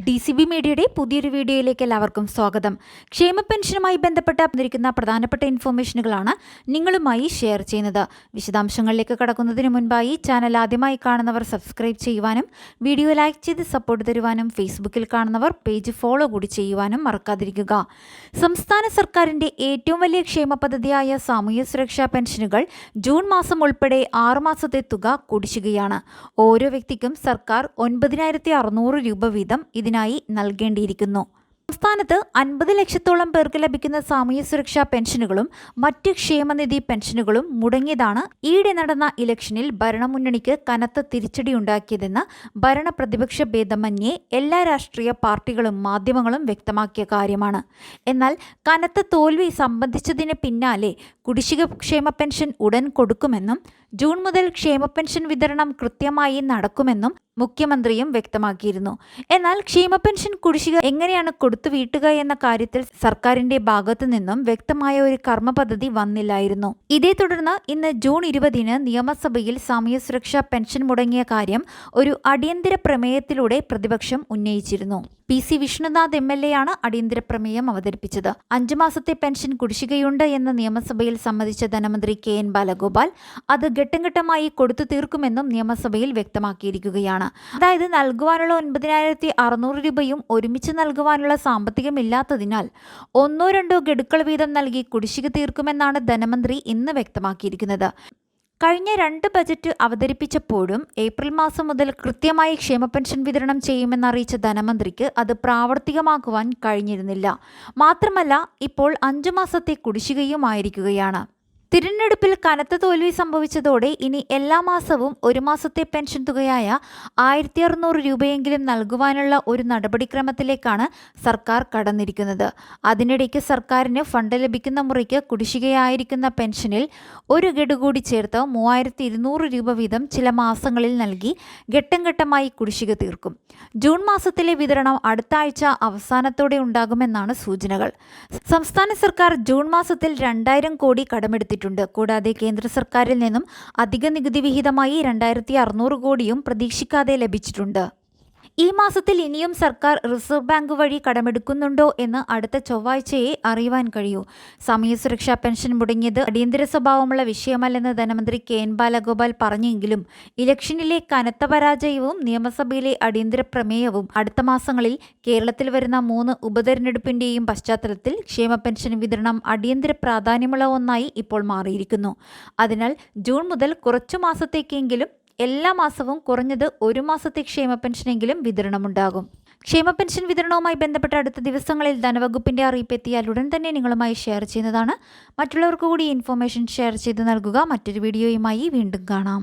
DCB മീഡിയയുടെ പുതിയൊരു വീഡിയോയിലേക്ക് എല്ലാവർക്കും സ്വാഗതം. ക്ഷേമ പെൻഷനുമായി ബന്ധപ്പെട്ട് വന്നിരിക്കുന്ന പ്രധാനപ്പെട്ട ഇൻഫോർമേഷനുകളാണ് നിങ്ങളുമായി ഷെയർ ചെയ്യുന്നത്. വിശദാംശങ്ങളിലേക്ക് കടക്കുന്നതിന് മുൻപായി ചാനൽ ആദ്യമായി കാണുന്നവർ സബ്സ്ക്രൈബ് ചെയ്യുവാനും വീഡിയോ ലൈക്ക് ചെയ്ത് സപ്പോർട്ട് തരുവാനും ഫേസ്ബുക്കിൽ കാണുന്നവർ പേജ് ഫോളോ കൂടി ചെയ്യുവാനും മറക്കാതിരിക്കുക. സംസ്ഥാന സർക്കാരിൻ്റെ ഏറ്റവും വലിയ ക്ഷേമ പദ്ധതിയായ സാമൂഹ്യ സുരക്ഷാ പെൻഷനുകൾ ജൂൺ മാസം ഉൾപ്പെടെ 6 മാസത്തെ തുക കുടിശ്ശികയാണ്. ഓരോ വ്യക്തിക്കും സർക്കാർ 9,600 രൂപ വീതം ഇതിനായി നൽകേണ്ടിയിരിക്കുന്നു. സംസ്ഥാനത്ത് 50 ലക്ഷത്തോളം പേർക്ക് ലഭിക്കുന്ന സാമൂഹ്യ സുരക്ഷാ പെൻഷനുകളും മറ്റ് ക്ഷേമനിധി പെൻഷനുകളും മുടങ്ങിയതാണ് ഈയിടെ നടന്ന ഇലക്ഷനിൽ ഭരണമുന്നണിക്ക് കനത്ത തിരിച്ചടിയുണ്ടാക്കിയതെന്ന് ഭരണ പ്രതിപക്ഷ ഭേദമന്യേ എല്ലാ രാഷ്ട്രീയ പാർട്ടികളും മാധ്യമങ്ങളും വ്യക്തമാക്കിയ കാര്യമാണ്. എന്നാൽ കനത്ത തോൽവി സംബന്ധിച്ചതിന് പിന്നാലെ കുടിശ്ശിക ക്ഷേമ പെൻഷൻ ഉടൻ കൊടുക്കുമെന്നും ജൂൺ മുതൽ ക്ഷേമ പെൻഷൻ വിതരണം കൃത്യമായി നടക്കുമെന്നും മുഖ്യമന്ത്രിയും വ്യക്തമാക്കിയിരുന്നു. എന്നാൽ ക്ഷേമ പെൻഷൻ കുടിശ്ശിക എങ്ങനെയാണ് കൊടുത്തു വീട്ടുക എന്ന കാര്യത്തിൽ സർക്കാരിന്റെ ഭാഗത്തു നിന്നും വ്യക്തമായ ഒരു കർമ്മ പദ്ധതി വന്നില്ലായിരുന്നു. ഇതേ തുടർന്ന് ഇന്ന് ജൂൺ 20 നിയമസഭയിൽ സാമൂഹ്യ സുരക്ഷാ പെൻഷൻ മുടങ്ങിയ കാര്യം ഒരു അടിയന്തര പ്രമേയത്തിലൂടെ പ്രതിപക്ഷം ഉന്നയിച്ചിരുന്നു. PC വിഷ്ണുനാഥ് MLA ആണ് അടിയന്തര പ്രമേയം അവതരിപ്പിച്ചത്. 5 മാസത്തെ പെൻഷൻ കുടിശ്ശികയുണ്ട് എന്ന് നിയമസഭയിൽ സമ്മതിച്ച ധനമന്ത്രി KN ബാലഗോപാൽ അത് ഘട്ടം ഘട്ടമായി കൊടുത്തു തീർക്കുമെന്നും നിയമസഭയിൽ വ്യക്തമാക്കിയിരിക്കുകയാണ്. അതായത് നൽകുവാനുള്ള 9,600 രൂപയും ഒരുമിച്ച് നൽകുവാനുള്ള സാമ്പത്തികമില്ലാത്തതിനാൽ 1-2 ഗഡുക്കൾ വീതം നൽകി കുടിശ്ശിക തീർക്കുമെന്നാണ് ധനമന്ത്രി ഇന്ന് വ്യക്തമാക്കിയിരിക്കുന്നത്. കഴിഞ്ഞ 2 ബജറ്റ് അവതരിപ്പിച്ചപ്പോഴും ഏപ്രിൽ മാസം മുതൽ കൃത്യമായി ക്ഷേമ പെൻഷൻ വിതരണം ചെയ്യുമെന്നറിയിച്ച ധനമന്ത്രിക്ക് അത് പ്രാവർത്തികമാക്കുവാൻ കഴിഞ്ഞിരുന്നില്ല. മാത്രമല്ല ഇപ്പോൾ 5 മാസത്തെ കുടിശ്ശികയുമായിരിക്കുകയാണ്. തിരഞ്ഞെടുപ്പിൽ കനത്ത തോൽവി സംഭവിച്ചതോടെ ഇനി എല്ലാ മാസവും 1 മാസത്തെ പെൻഷൻ തുകയായ 1,600 രൂപയെങ്കിലും നൽകുവാനുള്ള ഒരു നടപടിക്രമത്തിലേക്കാണ് സർക്കാർ കടന്നിരിക്കുന്നത്. അതിനിടയ്ക്ക് സർക്കാരിന് ഫണ്ട് ലഭിക്കുന്ന മുറയ്ക്ക് കുടിശ്ശികയായിരിക്കുന്ന പെൻഷനിൽ 1 ഗഡു കൂടി ചേർത്ത് 3,200 രൂപ വീതം ചില മാസങ്ങളിൽ നൽകി ഘട്ടം ഘട്ടമായി കുടിശ്ശിക തീർക്കും. ജൂൺ മാസത്തിലെ വിതരണം അടുത്ത ആഴ്ച അവസാനത്തോടെ ഉണ്ടാകുമെന്നാണ് സൂചനകൾ. സംസ്ഥാന സർക്കാർ ജൂൺ മാസത്തിൽ 2,000 കോടി കടമെടുത്തിട്ടുണ്ട്. കൂടാതെ കേന്ദ്ര സർക്കാരിൽ നിന്നും അധിക നികുതി വിഹിതമായി 2,600 കോടിയും പ്രതീക്ഷിക്കാതെ ലഭിച്ചിട്ടുണ്ട്. ഈ മാസത്തിൽ ഇനിയും സർക്കാർ റിസർവ് ബാങ്ക് വഴി കടമെടുക്കുന്നുണ്ടോ എന്ന് അടുത്ത ചൊവ്വാഴ്ചയെ അറിയുവാൻ കഴിയൂ. സാമൂഹ്യ സുരക്ഷാ പെൻഷൻ മുടങ്ങിയത് അടിയന്തര സ്വഭാവമുള്ള വിഷയമല്ലെന്ന് ധനമന്ത്രി KN ബാലഗോപാൽ പറഞ്ഞെങ്കിലും ഇലക്ഷനിലെ കനത്ത പരാജയവും നിയമസഭയിലെ അടിയന്തര പ്രമേയവും അടുത്ത മാസങ്ങളിൽ കേരളത്തിൽ വരുന്ന 3 ഉപതെരഞ്ഞെടുപ്പിന്റെയും പശ്ചാത്തലത്തിൽ ക്ഷേമ പെൻഷൻ വിതരണം അടിയന്തര പ്രാധാന്യമുള്ള ഒന്നായി ഇപ്പോൾ മാറിയിരിക്കുന്നു. അതിനാൽ ജൂൺ മുതൽ കുറച്ചു മാസത്തേക്കെങ്കിലും എല്ലാ മാസവും കുറഞ്ഞത് 1 മാസത്തെ ക്ഷേമ പെൻഷനെങ്കിലും വിതരണമുണ്ടാകും. ക്ഷേമ പെൻഷൻ വിതരണവുമായി ബന്ധപ്പെട്ട അടുത്ത ദിവസങ്ങളിൽ ധനവകുപ്പിന്റെ അറിയിപ്പ് എത്തിയാൽ ഉടൻ തന്നെ നിങ്ങളുമായി ഷെയർ ചെയ്യുന്നതാണ്. മറ്റുള്ളവർക്ക് കൂടി ഇൻഫോർമേഷൻ ഷെയർ ചെയ്ത് നൽകുക. മറ്റൊരു വീഡിയോയുമായി വീണ്ടും കാണാം.